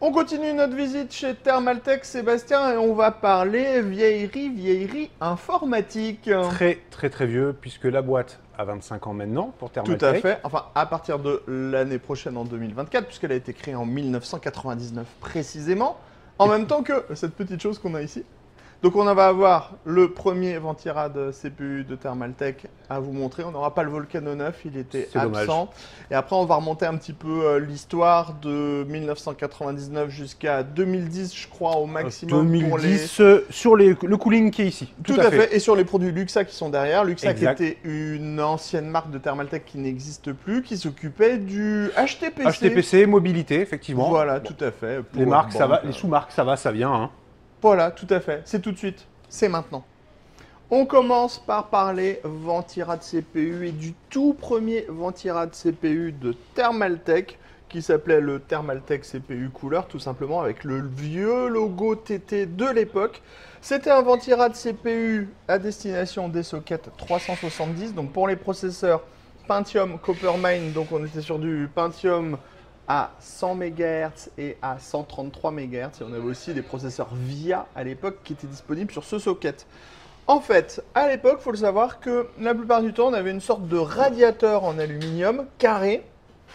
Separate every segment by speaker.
Speaker 1: On continue notre visite chez Thermaltech, Sébastien, et on va parler vieillerie informatique.
Speaker 2: Très vieux, puisque la boîte a 25 ans maintenant pour
Speaker 1: Tout à
Speaker 2: Thermaltech.
Speaker 1: fait. Enfin, à partir de l'année prochaine, en 2024, puisqu'elle a été créée en 1999 précisément, en même temps que cette petite chose qu'on a ici. Donc on va avoir le premier Ventirad CPU de Thermaltech à vous montrer. On n'aura pas le Volcano 9, il était
Speaker 2: C'est dommage.
Speaker 1: absent. Et après on va remonter un petit peu l'histoire de 1999 jusqu'à 2010, je crois, au maximum.
Speaker 2: 2010, sur le cooling qui est ici.
Speaker 1: Tout à fait. Et sur les produits Luxa qui sont derrière. Luxa qui
Speaker 2: Exact.
Speaker 1: était une ancienne marque de Thermaltech qui n'existe plus, qui s'occupait du HTPC.
Speaker 2: HTPC, mobilité, effectivement.
Speaker 1: Voilà,
Speaker 2: Bon.
Speaker 1: tout à fait.
Speaker 2: Les marques, ça va.
Speaker 1: Powerbank,
Speaker 2: Les sous-marques, ça va, ça vient. Hein.
Speaker 1: Voilà, tout à fait. C'est tout de suite. C'est maintenant. On commence par parler Ventirad CPU et du tout premier Ventirad CPU de Thermaltech qui s'appelait le Thermaltech CPU Cooler, tout simplement avec le vieux logo TT de l'époque. C'était un Ventirad CPU à destination des sockets 370, donc pour les processeurs Pentium Coppermine, donc on était sur du Pentium à 100 MHz et à 133 MHz. Et on avait aussi des processeurs VIA à l'époque qui étaient disponibles sur ce socket. En fait, à l'époque, il faut le savoir que la plupart du temps, on avait une sorte de radiateur en aluminium carré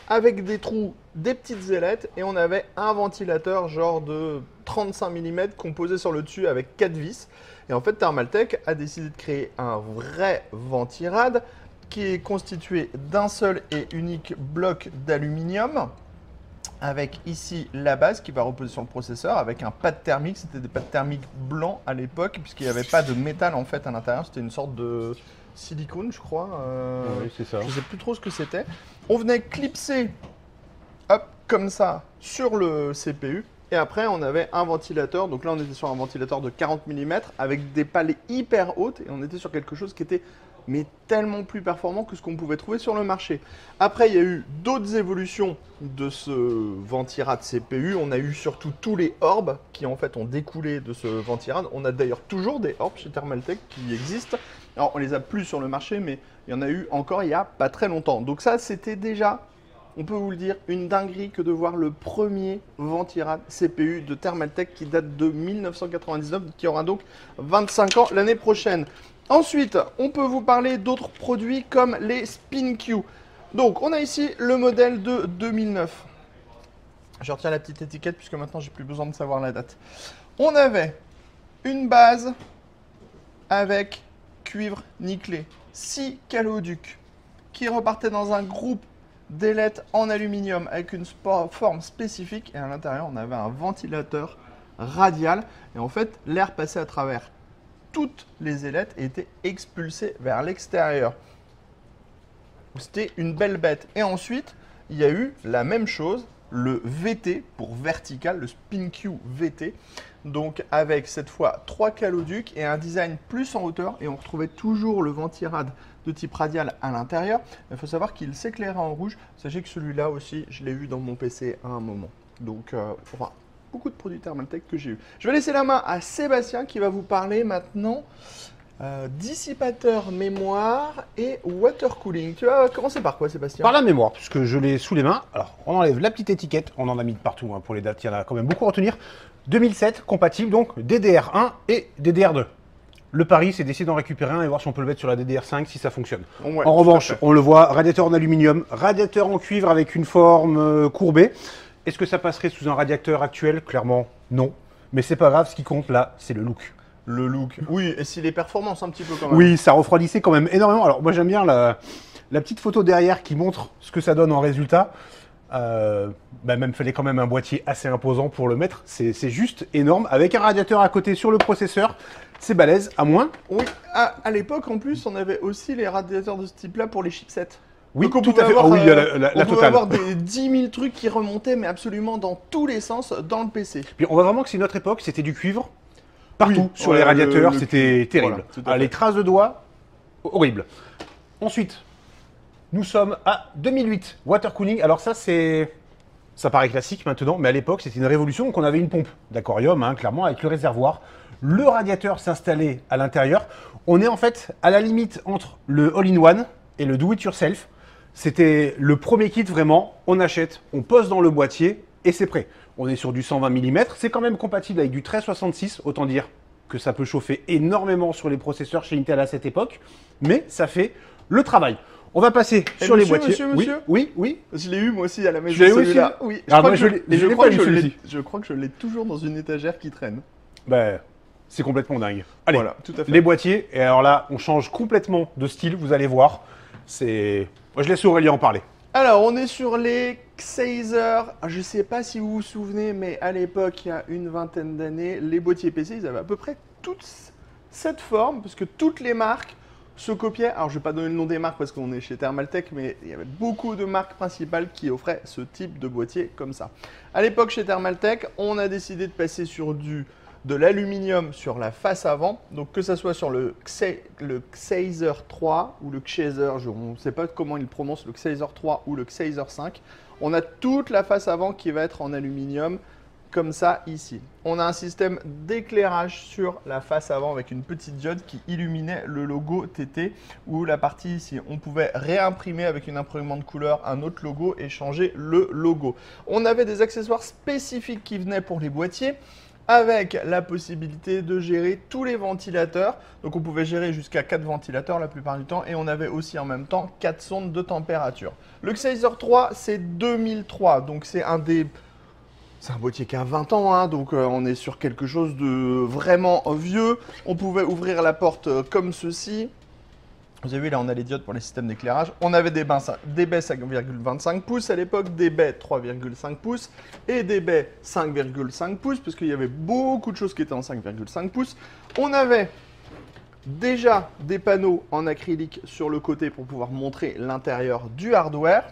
Speaker 1: avec des trous, des petites ailettes et on avait un ventilateur genre de 35 mm qu'on posait sur le dessus avec 4 vis. Et en fait, Thermaltech a décidé de créer un vrai Ventirad qui est constitué d'un seul et unique bloc d'aluminium avec ici la base qui va reposer sur le processeur avec un pad thermique. C'était des pads thermiques blancs à l'époque puisqu'il n'y avait pas de métal en fait à l'intérieur. C'était une sorte de silicone, je crois.
Speaker 2: Oui, c'est ça.
Speaker 1: Je ne sais plus trop ce que c'était. On venait clipser, hop, comme ça, sur le CPU. Et après, on avait un ventilateur. Donc là, on était sur un ventilateur de 40 mm avec des pales hyper hautes. Et on était sur quelque chose qui était mais tellement plus performant que ce qu'on pouvait trouver sur le marché. Après, il y a eu d'autres évolutions de ce Ventirad CPU. On a eu surtout tous les orbes qui en fait ont découlé de ce Ventirad. On a d'ailleurs toujours des orbes chez Thermaltech qui existent. Alors, on les a plus sur le marché, mais il y en a eu encore il y a pas très longtemps. Donc ça, c'était déjà, on peut vous le dire, une dinguerie que de voir le premier Ventirad CPU de Thermaltech qui date de 1999, qui aura donc 25 ans l'année prochaine. Ensuite, on peut vous parler d'autres produits comme les SpinQ. Donc, on a ici le modèle de 2009. Je retiens la petite étiquette puisque maintenant, j'ai plus besoin de savoir la date. On avait une base avec cuivre nickelé, 6 caloducs qui repartaient dans un groupe d'ailettes en aluminium avec une forme spécifique. Et à l'intérieur, on avait un ventilateur radial. Et en fait, l'air passait à travers toutes les ailettes et étaient expulsées vers l'extérieur. C'était une belle bête. Et ensuite, il y a eu la même chose, le VT pour vertical, le SpinQ VT. Donc avec cette fois 3 caloducs et un design plus en hauteur. Et on retrouvait toujours le Ventirad de type radial à l'intérieur. Il faut savoir qu'il s'éclairait en rouge. Sachez que celui-là aussi, je l'ai vu dans mon PC à un moment. Donc, enfin, beaucoup de produits Thermaltech que j'ai eu. Je vais laisser la main à Sébastien qui va vous parler maintenant dissipateur mémoire et water cooling. Tu vas commencer par quoi, Sébastien?
Speaker 2: Par la mémoire, puisque je l'ai sous les mains. Alors, on enlève la petite étiquette. On en a mis de partout hein, pour les dates. Il y en a quand même beaucoup à retenir. 2007, compatible, donc DDR1 et DDR2. Le pari, c'est d'essayer d'en récupérer un et voir si on peut le mettre sur la DDR5 si ça fonctionne.
Speaker 1: Ouais,
Speaker 2: en revanche, on le voit, radiateur en aluminium, radiateur en cuivre avec une forme courbée. Est-ce que ça passerait sous un radiateur actuel? Clairement, non. Mais c'est pas grave, ce qui compte là, c'est le look.
Speaker 1: Le look. Oui, et si les performances un petit peu quand même.
Speaker 2: Oui, ça refroidissait quand même énormément. Alors moi j'aime bien la petite photo derrière qui montre ce que ça donne en résultat. Même fallait quand même un boîtier assez imposant pour le mettre. C'est juste énorme. Avec un radiateur à côté sur le processeur, c'est balèze, à moins.
Speaker 1: Oui, à l'époque en plus, on avait aussi les radiateurs de ce type-là pour les chipsets.
Speaker 2: Oui,
Speaker 1: Donc, on
Speaker 2: tout
Speaker 1: pouvait
Speaker 2: à fait.
Speaker 1: avoir,
Speaker 2: Ah oui, il y a la
Speaker 1: on pouvait
Speaker 2: totale.
Speaker 1: avoir des 10 000 trucs qui remontaient, mais absolument dans tous les sens dans le PC.
Speaker 2: Puis on voit vraiment que c'est une autre époque, c'était du cuivre. Partout
Speaker 1: Oui,
Speaker 2: sur
Speaker 1: ouais,
Speaker 2: les radiateurs,
Speaker 1: le
Speaker 2: c'était
Speaker 1: cuivre.
Speaker 2: terrible.
Speaker 1: Voilà, tout à fait.
Speaker 2: Les traces de doigts, horrible. Ensuite, nous sommes à 2008, water cooling. Alors ça paraît classique maintenant, mais à l'époque c'était une révolution. Donc on avait une pompe d'aquarium, hein, clairement, avec le réservoir. Le radiateur s'installait à l'intérieur. On est en fait à la limite entre le all-in-one et le do-it-yourself. C'était le premier kit vraiment. On achète, on pose dans le boîtier et c'est prêt. On est sur du 120 mm, c'est quand même compatible avec du 1366, autant dire que ça peut chauffer énormément sur les processeurs chez Intel à cette époque, mais ça fait le travail. On va passer sur les boîtiers.
Speaker 1: Monsieur
Speaker 2: Oui.
Speaker 1: Je l'ai eu moi aussi à la maison.
Speaker 2: Tu l'as eu aussi
Speaker 1: celui-là. Oui.
Speaker 2: Ah, moi, je l'ai pas eu, celui-ci.
Speaker 1: Je crois que je l'ai toujours dans une étagère qui traîne.
Speaker 2: Ben, c'est complètement dingue. Allez,
Speaker 1: Voilà, tout à fait.
Speaker 2: les boîtiers. Et alors là, on change complètement de style, vous allez voir. Moi, je laisse Aurélien en parler.
Speaker 1: Alors, on est sur les Xazer. Je ne sais pas si vous vous souvenez, mais à l'époque, il y a une vingtaine d'années, les boîtiers PC, ils avaient à peu près toute cette forme, parce que toutes les marques se copiaient. Alors, je ne vais pas donner le nom des marques parce qu'on est chez Thermaltake, mais il y avait beaucoup de marques principales qui offraient ce type de boîtier comme ça. À l'époque, chez Thermaltake, on a décidé de passer sur de l'aluminium sur la face avant, donc que ce soit sur le Xazer 3 ou le Xazer, on ne sait pas comment il prononce, le Xazer 3 ou le Xazer 5, on a toute la face avant qui va être en aluminium, comme ça ici. On a un système d'éclairage sur la face avant avec une petite diode qui illuminait le logo TT, ou la partie ici. On pouvait réimprimer avec une imprimante couleur un autre logo et changer le logo. On avait des accessoires spécifiques qui venaient pour les boîtiers, avec la possibilité de gérer tous les ventilateurs. Donc on pouvait gérer jusqu'à 4 ventilateurs la plupart du temps, et on avait aussi en même temps 4 sondes de température. Le Xazer 3, c'est 2003, donc c'est un boîtier qui a 20 ans, hein, donc on est sur quelque chose de vraiment vieux. On pouvait ouvrir la porte comme ceci. Vous avez vu, là, on a les diodes pour les systèmes d'éclairage. On avait des baies 5,25 pouces à l'époque, des baies 3,5 pouces et des baies 5,5 pouces, parce qu'il y avait beaucoup de choses qui étaient en 5,5 pouces. On avait déjà des panneaux en acrylique sur le côté pour pouvoir montrer l'intérieur du hardware.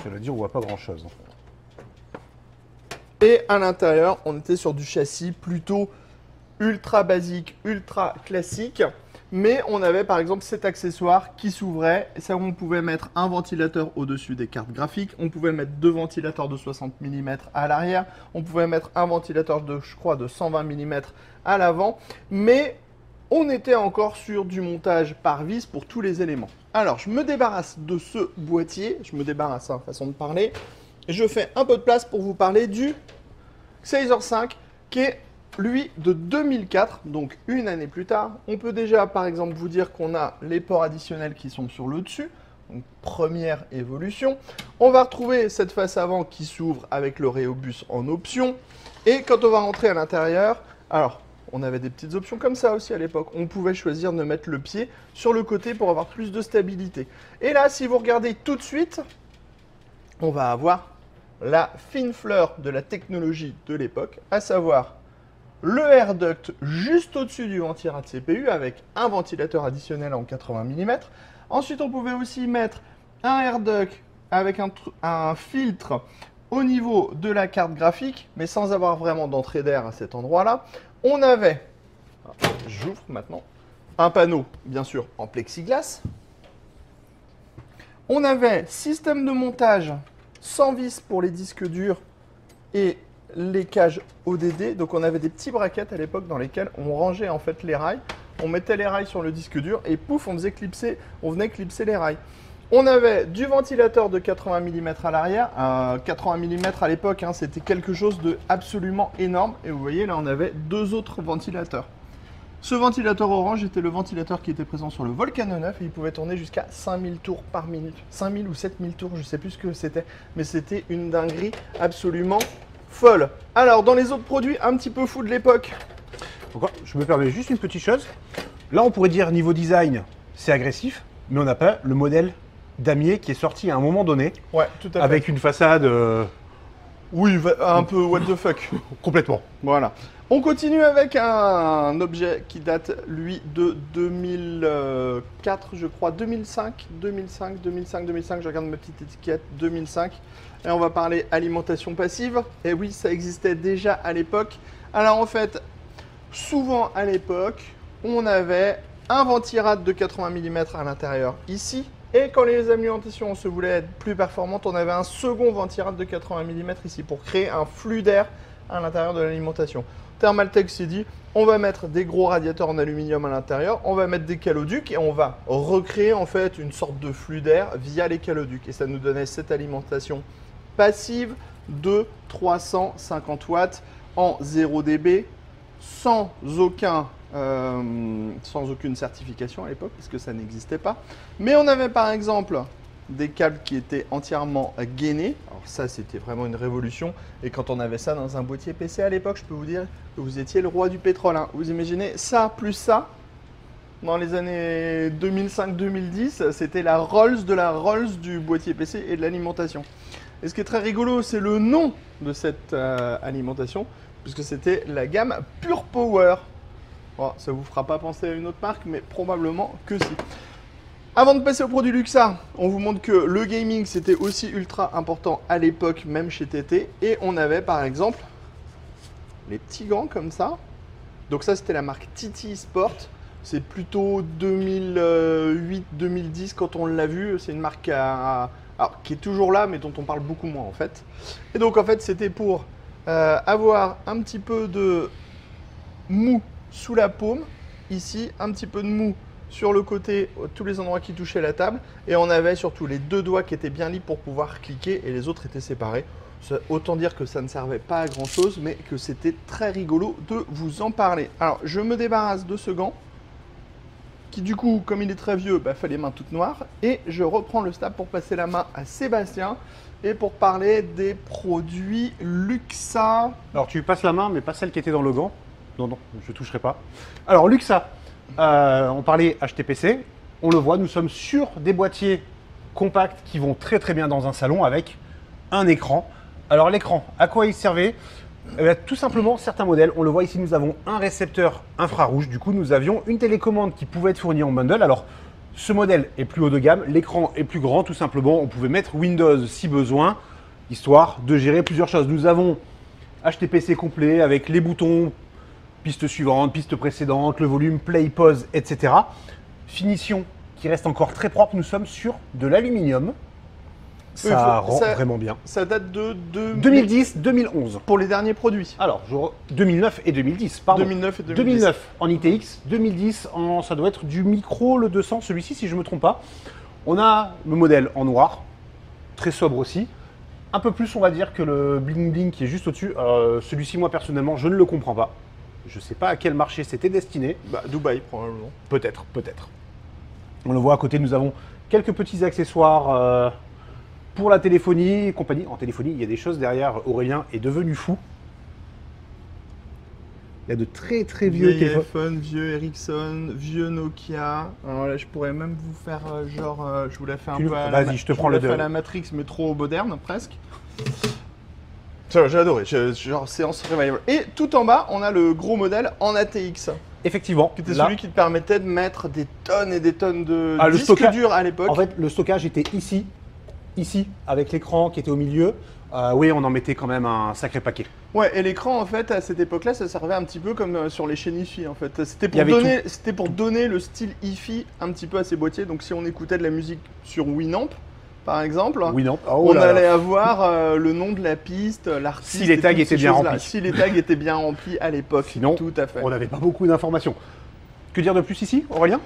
Speaker 2: Ça veut dire on voit pas grand-chose.
Speaker 1: Et à l'intérieur, on était sur du châssis plutôt ultra basique, ultra classique. Mais on avait par exemple cet accessoire qui s'ouvrait. Ça, on pouvait mettre un ventilateur au-dessus des cartes graphiques. On pouvait mettre 2 ventilateurs de 60 mm à l'arrière. On pouvait mettre un ventilateur de 120 mm à l'avant. Mais on était encore sur du montage par vis pour tous les éléments. Alors, je me débarrasse de ce boîtier. Je me débarrasse, hein, façon de parler. Et je fais un peu de place pour vous parler du Xazer 5 qui est lui de 2004, donc une année plus tard. On peut déjà par exemple vous dire qu'on a les ports additionnels qui sont sur le dessus, donc première évolution. On va retrouver cette face avant qui s'ouvre avec le Rhéobus en option. Et quand on va rentrer à l'intérieur, alors on avait des petites options comme ça aussi à l'époque. On pouvait choisir de mettre le pied sur le côté pour avoir plus de stabilité. Et là, si vous regardez tout de suite, on va avoir la fine fleur de la technologie de l'époque, à savoir le air duct juste au-dessus du ventirad CPU avec un ventilateur additionnel en 80 mm. Ensuite, on pouvait aussi mettre un air duct avec un filtre au niveau de la carte graphique, mais sans avoir vraiment d'entrée d'air à cet endroit-là. On avait, j'ouvre maintenant, un panneau, bien sûr, en plexiglas. On avait système de montage sans vis pour les disques durs et les cages ODD. Donc on avait des petits brackets à l'époque dans lesquels on rangeait en fait les rails. On mettait les rails sur le disque dur et pouf, on venait clipser les rails. On avait du ventilateur de 80 mm à l'arrière. 80 mm à l'époque, hein, c'était quelque chose de absolument énorme. Et vous voyez, là, on avait 2 autres ventilateurs. Ce ventilateur orange était le ventilateur qui était présent sur le Volcano 9 et il pouvait tourner jusqu'à 5000 tours par minute. 5000 ou 7000 tours, je ne sais plus ce que c'était, mais c'était une dinguerie absolument folle. Alors, dans les autres produits un petit peu fous de l'époque.
Speaker 2: Je me permets juste une petite chose. Là, on pourrait dire niveau design, c'est agressif, mais on n'a pas le modèle damier qui est sorti à un moment donné.
Speaker 1: Ouais, tout à fait.
Speaker 2: Avec une façade...
Speaker 1: Oui, un peu what the fuck.
Speaker 2: Complètement.
Speaker 1: Voilà. On continue avec un objet qui date, lui, de 2004, je crois, 2005, je regarde ma petite étiquette, 2005. Et on va parler alimentation passive. Et oui, ça existait déjà à l'époque. Alors en fait, souvent à l'époque, on avait un ventirad de 80 mm à l'intérieur ici. Et quand les alimentations se voulaient être plus performantes, on avait un second ventirad de 80 mm ici pour créer un flux d'air à l'intérieur de l'alimentation. Thermaltake s'est dit, on va mettre des gros radiateurs en aluminium à l'intérieur, on va mettre des caloducs et on va recréer en fait une sorte de flux d'air via les caloducs. Et ça nous donnait cette alimentation passive de 350 watts en 0 dB sans aucune certification à l'époque, puisque ça n'existait pas. Mais on avait par exemple des câbles qui étaient entièrement gainés. Alors ça, c'était vraiment une révolution. Et quand on avait ça dans un boîtier PC à l'époque, je peux vous dire que vous étiez le roi du pétrole, hein. Vous imaginez ça plus ça, dans les années 2005-2010, c'était la Rolls de la Rolls du boîtier PC et de l'alimentation. Et ce qui est très rigolo, c'est le nom de cette alimentation, puisque c'était la gamme Pure Power. Bon, ça ne vous fera pas penser à une autre marque, mais probablement que si. Avant de passer au produit Luxa, on vous montre que le gaming, c'était aussi ultra important à l'époque, même chez TT. Et on avait par exemple les petits gants comme ça. Donc ça, c'était la marque TT Sport. C'est plutôt 2008-2010 quand on l'a vu. C'est une marque qui est toujours là, mais dont on parle beaucoup moins en fait. Et donc en fait, c'était pour avoir un petit peu de mou sous la paume, ici, un petit peu de mou sur le côté, tous les endroits qui touchaient la table, et on avait surtout les deux doigts qui étaient bien libres pour pouvoir cliquer, et les autres étaient séparés. Autant dire que ça ne servait pas à grand chose, mais que c'était très rigolo de vous en parler. Alors, je me débarrasse de ce gant, qui du coup, comme il est très vieux, fait les mains toutes noires, et je reprends le stab pour passer la main à Sébastien, et pour parler des produits Luxa.
Speaker 2: Alors tu passes la main, mais pas celle qui était dans le gant. Non, non, je ne toucherai pas. Alors Luxa, on parlait HTPC, on le voit, nous sommes sur des boîtiers compacts qui vont très très bien dans un salon avec un écran. Alors l'écran, à quoi il servait? Tout simplement, certains modèles, on le voit ici, nous avons un récepteur infrarouge. Du coup, nous avions une télécommande qui pouvait être fournie en bundle. Alors, ce modèle est plus haut de gamme, l'écran est plus grand, tout simplement. On pouvait mettre Windows si besoin, histoire de gérer plusieurs choses. Nous avons HTPC complet avec les boutons, piste suivante, piste précédente, le volume, play, pause, etc. Finition qui reste encore très propre. Nous sommes sur de l'aluminium. Ça rend vraiment bien.
Speaker 1: Ça date de
Speaker 2: 2010-2011.
Speaker 1: Pour les derniers produits.
Speaker 2: Alors, 2009 et 2010, pardon.
Speaker 1: 2009 et 2010.
Speaker 2: 2009 en ITX, 2010 en, ça doit être du micro, le 200, celui-ci si je ne me trompe pas. On a le modèle en noir, très sobre aussi. Un peu plus, on va dire, que le bling bling qui est juste au-dessus. Celui-ci, moi personnellement, je ne le comprends pas. Je ne sais pas à quel marché c'était destiné.
Speaker 1: Dubaï, probablement.
Speaker 2: Peut-être, peut-être. On le voit à côté, nous avons quelques petits accessoires pour la téléphonie et compagnie. En téléphonie, il y a des choses derrière. Aurélien est devenu fou. Il y a de très très vieux
Speaker 1: téléphones, vieux Ericsson, vieux Nokia. Alors là, je pourrais même vous faire je vous la fais un peu à la Matrix, mais trop moderne presque. J'ai adoré, genre séance revival. Et tout en bas, on a le gros modèle en ATX.
Speaker 2: Effectivement.
Speaker 1: Qui était celui qui te permettait de mettre des tonnes et des tonnes de disques durs à l'époque.
Speaker 2: En fait, le stockage était ici, avec l'écran qui était au milieu. Oui, on en mettait quand même un sacré paquet.
Speaker 1: Ouais, et l'écran, en fait, à cette époque-là, ça servait un petit peu comme sur les chaînes hi-fi, en fait. C'était pour donner le style hi-fi un petit peu à ces boîtiers. Donc, si on écoutait de la musique sur Winamp, par exemple, on allait avoir le nom de la piste, l'artiste.
Speaker 2: Si les tags étaient bien remplis.
Speaker 1: Si les tags étaient bien remplis à l'époque.
Speaker 2: Sinon,
Speaker 1: tout à fait.
Speaker 2: On n'avait pas beaucoup d'informations. Que dire de plus ici, Aurélien?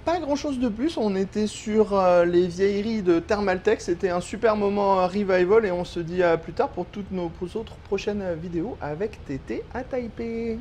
Speaker 1: Pas grand chose de plus, on était sur les vieilleries de Thermaltake, c'était un super moment revival et on se dit à plus tard pour toutes nos autres prochaines vidéos avec TT à Taipei.